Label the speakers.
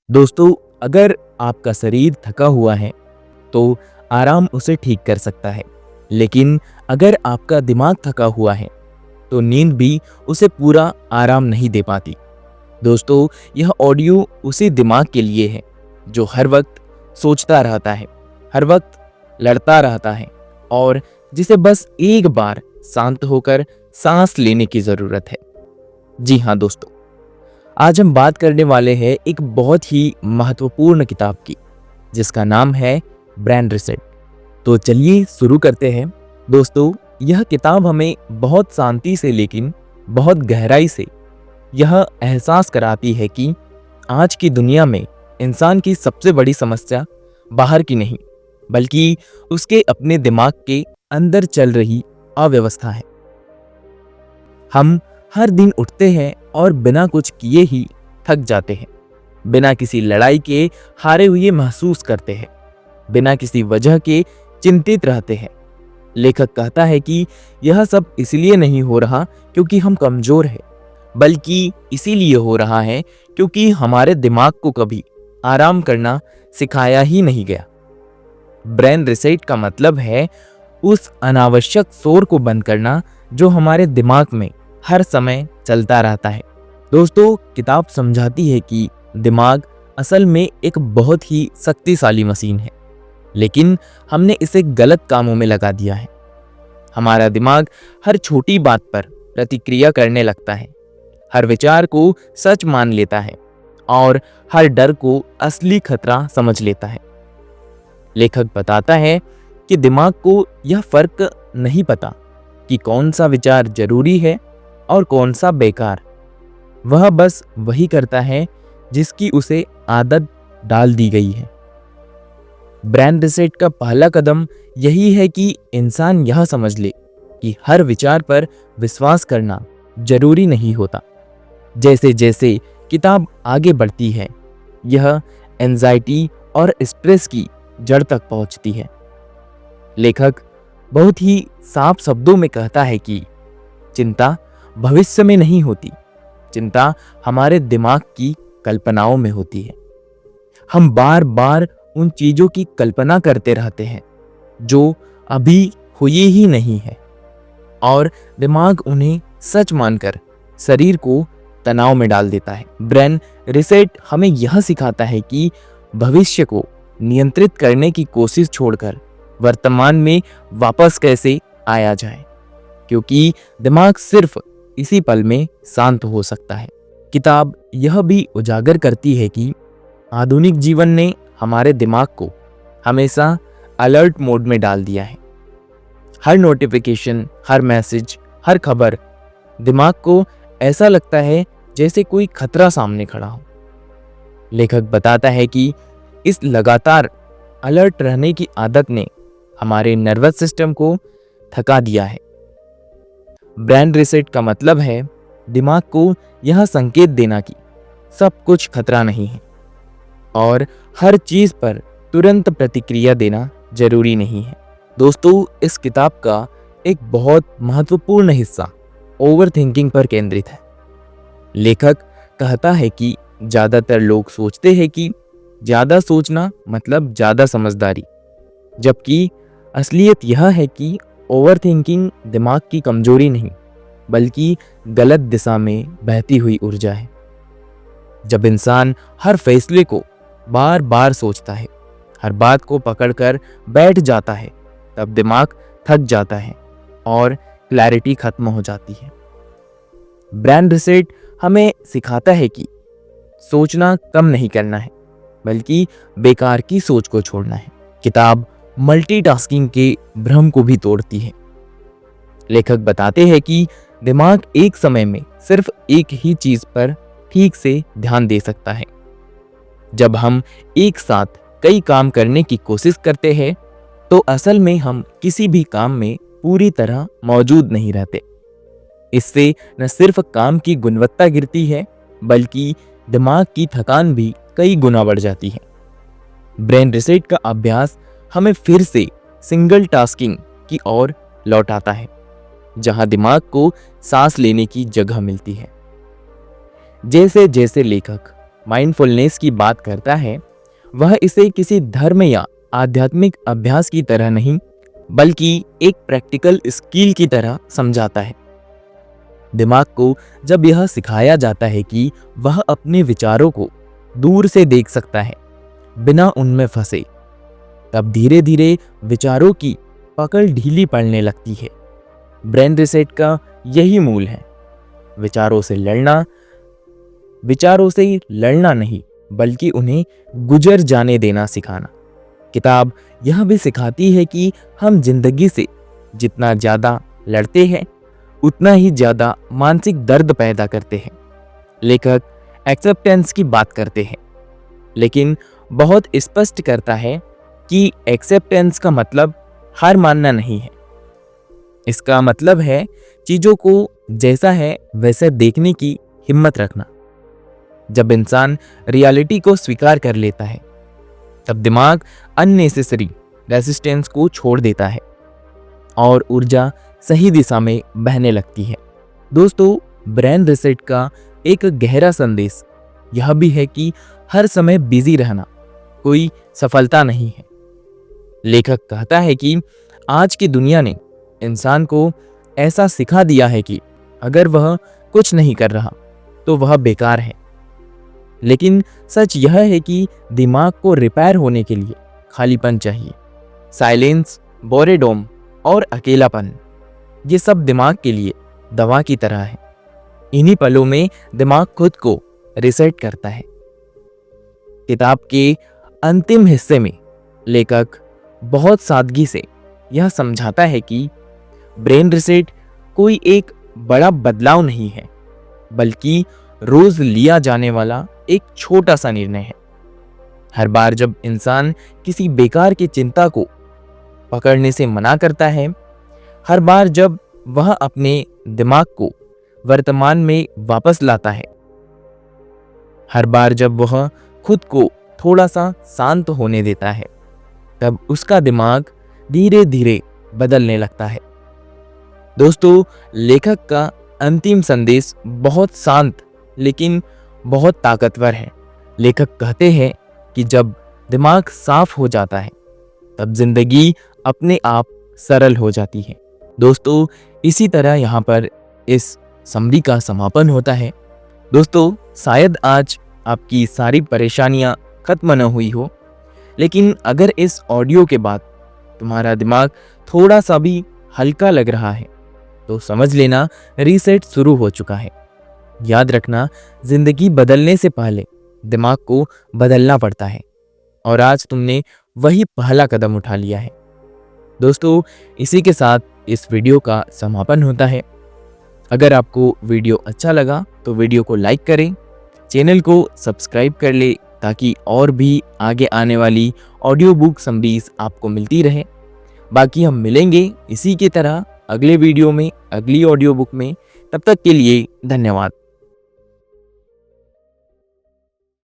Speaker 1: दोस्तों, अगर आपका शरीर थका हुआ है तो आराम उसे ठीक कर सकता है, लेकिन अगर आपका दिमाग थका हुआ है तो नींद भी उसे पूरा आराम नहीं दे पाती। दोस्तों, यह ऑडियो उसी दिमाग के लिए है जो हर वक्त सोचता रहता है, हर वक्त लड़ता रहता है और जिसे बस एक बार शांत होकर सांस लेने की जरूरत है। जी हाँ दोस्तों, आज हम बात करने वाले हैं एक बहुत ही महत्वपूर्ण किताब की, जिसका नाम है ब्रेन रिसेट। तो चलिए शुरू करते हैं। दोस्तों, यह किताब हमें बहुत शांति से लेकिन बहुत गहराई से यह एहसास कराती है कि आज की दुनिया में इंसान की सबसे बड़ी समस्या बाहर की नहीं, बल्कि उसके अपने दिमाग के अंदर चल रही अव्यवस्था है। हम हर दिन उठते हैं और बिना कुछ किए ही थक जाते हैं, बिना किसी लड़ाई के हारे हुए महसूस करते हैं, बिना किसी वजह के चिंतित रहते हैं। लेखक कहता है कि यह सब इसलिए नहीं हो रहा क्योंकि हम कमजोर हैं, बल्कि इसीलिए हो रहा है क्योंकि हमारे दिमाग को कभी आराम करना सिखाया ही नहीं गया। ब्रेन रिसेट का मतलब है उस अनावश्यक शोर को बंद करना जो हमारे दिमाग में हर समय चलता रहता है। दोस्तों, किताब समझाती है कि दिमाग असल में एक बहुत ही शक्तिशाली मशीन है, लेकिन हमने इसे गलत कामों में लगा दिया है। हमारा दिमाग हर छोटी बात पर प्रतिक्रिया करने लगता है, हर विचार को सच मान लेता है और हर डर को असली खतरा समझ लेता है। लेखक बताता है कि दिमाग को यह फर्क नहीं पता कि कौन सा विचार जरूरी है और कौन सा बेकार। वह बस वही करता है जिसकी उसे आदत डाल दी गई है। ब्रेन रिसेट का पहला कदम यही है कि इंसान यह समझ ले कि हर विचार पर विश्वास करना जरूरी नहीं होता। जैसे जैसे किताब आगे बढ़ती है, यह एंजाइटी और स्ट्रेस की जड़ तक पहुंचती है। लेखक बहुत ही साफ शब्दों में कहता है कि चिंता भविष्य में नहीं होती, चिंता हमारे दिमाग की कल्पनाओं में होती है। हम बार बार उन चीजों की कल्पना करते रहते हैं जो अभी हुई ही नहीं है, और दिमाग उन्हें सच मानकर शरीर को तनाव में डाल देता है। ब्रेन रिसेट हमें यह सिखाता है कि भविष्य को नियंत्रित करने की कोशिश छोड़कर वर्तमान में वापस कैसे आया जाए, क्योंकि दिमाग सिर्फ इसी पल में शांत हो सकता है। किताब यह भी उजागर करती है कि आधुनिक जीवन ने हमारे दिमाग को हमेशा अलर्ट मोड में डाल दिया है। हर नोटिफिकेशन, हर मैसेज, हर खबर दिमाग को ऐसा लगता है जैसे कोई खतरा सामने खड़ा हो। लेखक बताता है कि इस लगातार अलर्ट रहने की आदत ने हमारे नर्वस सिस्टम को थका दिया है। ब्रेन रिसेट का मतलब है दिमाग को यह संकेत देना कि सब कुछ खतरा नहीं है और हर चीज पर तुरंत प्रतिक्रिया देना जरूरी नहीं है। दोस्तों, इस किताब का एक बहुत महत्वपूर्ण हिस्सा ओवर थिंकिंग पर केंद्रित है। लेखक कहता है कि ज्यादातर लोग सोचते हैं कि ज्यादा सोचना मतलब ज्यादा समझदारी, जबकि असलियत यह है कि ओवर थिंकिंग दिमाग की कमजोरी नहीं, बल्कि गलत दिशा में बहती हुई ऊर्जा है। जब इंसान हर फैसले को बार बार सोचता है, हर बात को पकड़कर बैठ जाता है, तब दिमाग थक जाता है और क्लैरिटी खत्म हो जाती है। ब्रेन रिसेट हमें सिखाता है कि सोचना कम नहीं करना है, बल्कि बेकार की सोच को छोड़ना है। किताब मल्टीटास्किंग के भ्रम को भी तोड़ती है। लेखक बताते हैं कि दिमाग एक समय में सिर्फ एक ही चीज पर ठीक से ध्यान दे सकता है। जब हम एक साथ कई काम करने की कोशिश करते हैं तो असल में हम किसी भी काम में पूरी तरह मौजूद नहीं रहते। इससे न सिर्फ काम की गुणवत्ता गिरती है, बल्कि दिमाग की थकान भी कई गुना बढ़ जाती है। ब्रेन रिसेट का अभ्यास हमें फिर से सिंगल टास्किंग की ओर लौटाता है, जहां दिमाग को सांस लेने की जगह मिलती है। जैसे जैसे लेखक माइंडफुलनेस की बात करता है वह इसे किसी धर्म या आध्यात्मिक अभ्यास की तरह नहीं बल्कि एक प्रैक्टिकल स्किल की तरह समझाता है। दिमाग को जब यह सिखाया जाता है कि वह अपने विचारों को दूर से देख सकता है बिना उनमें फंसे, तब धीरे धीरे विचारों की पकड़ ढीली पड़ने लगती है। ब्रेन रिसेट का यही मूल है, विचारों से लड़ना नहीं बल्कि उन्हें गुजर जाने देना सिखाना। किताब यह भी सिखाती है कि हम जिंदगी से जितना ज़्यादा लड़ते हैं उतना ही ज़्यादा मानसिक दर्द पैदा करते हैं। लेखक एक्सेप्टेंस की बात करते हैं, लेकिन बहुत स्पष्ट करता है कि एक्सेप्टेंस का मतलब हार मानना नहीं है। इसका मतलब है चीज़ों को जैसा है वैसे देखने की हिम्मत रखना। जब इंसान रियलिटी को स्वीकार कर लेता है तब दिमाग अननेसेसरी रेजिस्टेंस को छोड़ देता है और ऊर्जा सही दिशा में बहने लगती है। दोस्तों, ब्रेन रिसेट का एक गहरा संदेश यह भी है कि हर समय बिजी रहना कोई सफलता नहीं है। लेखक कहता है कि आज की दुनिया ने इंसान को ऐसा सिखा दिया है कि अगर वह कुछ नहीं कर रहा तो वह बेकार है। लेकिन सच यह है कि दिमाग को रिपेयर होने के लिए खालीपन चाहिए। साइलेंस, बोरेडोम और अकेलापन, ये सब दिमाग के लिए दवा की तरह है। इन्हीं पलों में दिमाग खुद को रिसेट करता है। किताब के अंतिम हिस्से में लेखक बहुत सादगी से यह समझाता है कि ब्रेन रिसेट कोई एक बड़ा बदलाव नहीं है बल्कि रोज लिया जाने वाला एक छोटा सा निर्णय है। हर बार जब इंसान किसी बेकार की चिंता को पकड़ने से मना करता है, हर बार जब वह अपने दिमाग को वर्तमान में वापस लाता है, हर बार जब वह खुद को थोड़ा सा शांत होने देता है, तब उसका दिमाग धीरे धीरे बदलने लगता है। दोस्तों, लेखक का अंतिम संदेश बहुत शांत लेकिन बहुत ताकतवर है। लेखक कहते हैं कि जब दिमाग साफ हो जाता है तब जिंदगी अपने आप सरल हो जाती है। दोस्तों, इसी तरह यहाँ पर इस समरी का समापन होता है। दोस्तों, शायद आज आपकी सारी परेशानियाँ खत्म न हुई हो, लेकिन अगर इस ऑडियो के बाद तुम्हारा दिमाग थोड़ा सा भी हल्का लग रहा है तो समझ लेना रीसेट शुरू हो चुका है। याद रखना, जिंदगी बदलने से पहले दिमाग को बदलना पड़ता है और आज तुमने वही पहला कदम उठा लिया है। दोस्तों, इसी के साथ इस वीडियो का समापन होता है। अगर आपको वीडियो अच्छा लगा तो वीडियो को लाइक करें, चैनल को सब्सक्राइब कर ले ताकि और भी आगे आने वाली ऑडियो बुक समरीज आपको मिलती रहे। बाकी हम मिलेंगे इसी की तरह अगले वीडियो में, अगली ऑडियो बुक में। तब तक के लिए धन्यवाद।